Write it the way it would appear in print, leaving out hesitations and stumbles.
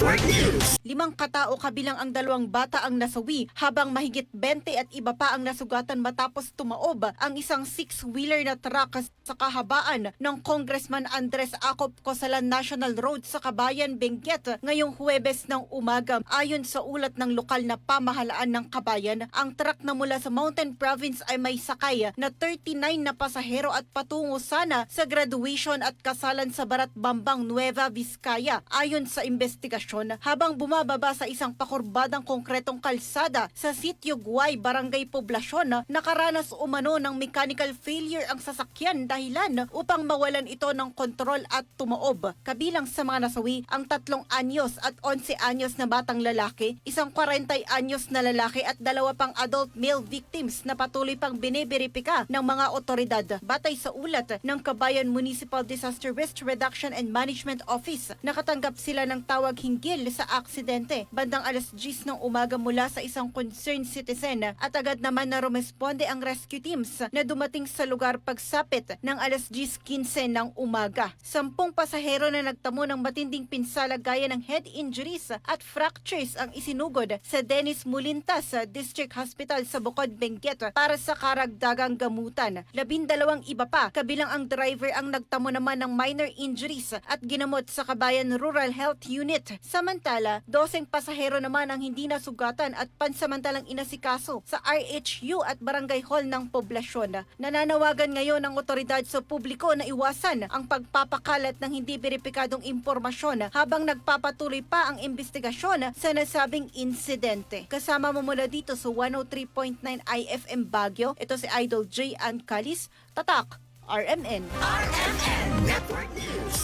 Network News. 5 katao kabilang ang 2 bata ang nasawi habang mahigit 20 at iba pa ang nasugatan matapos tumaob ang isang 6-wheeler na truck sa kahabaan ng Congressman Andres Acop Cosalan National Road sa Kabayan, Benguet ngayong Huwebes ng umaga. Ayon sa ulat ng lokal na pamahalaan ng Kabayan, ang truck na mula sa Mountain Province ay may sakay na 39 na pasahero at patungo sana sa graduation at kasalan sa Barat Bambang, Nueva Vizcaya. Ayon sa investigasyon, habang bumababa sa isang pakurbadang konkretong kalsada sa Sitio Guay, Barangay Poblasyon, nakaranas umano ng mechanical failure ang sasakyan dahilan upang mawalan ito ng kontrol at tumaob. Kabilang sa mga nasawi ang 3 anyos at 11 anyos na batang lalaki, isang 40 anyos na lalaki at 2 pang adult male victims na patuloy pang biniberipika ng mga otoridad. Batay sa ulat ng Kabayan Municipal Disaster Risk Reduction and Management Office, nakatanggap sila ng tawag hinggil sa aksidente bandang 10:00 ng umaga mula sa isang concerned citizen at agad naman na rumesponde ang rescue teams na dumating sa lugar pagsapit ng 10:15 ng umaga. 10 pasahero na nagtamo ng matinding pinsala gaya ng head injuries at fractures ang isinugod sa Dennis Mulintas District Hospital sa Bukod, Benguet para sa karagdagang gamutan. 12 iba pa, kabilang ang driver, ang nagtamo naman ng minor injuries at ginamot sa Kabayan Rural Health Unit. Samantala, 12 pasahero naman ang hindi nasugatan at pansamantalang inasikaso sa RHU at Barangay Hall ng poblasyon. Nananawagan ngayon ng otoridad sa publiko na iwasan ang pagpapakalat ng hindi beripikadong impormasyon habang nagpapatuloy pa ang investigasyon sa nasabing insidente. Kasama mo mula dito sa 103.9 IFM Baguio, ito si Idol J. Ann Calis, Tatak, RMN. RMN Network News.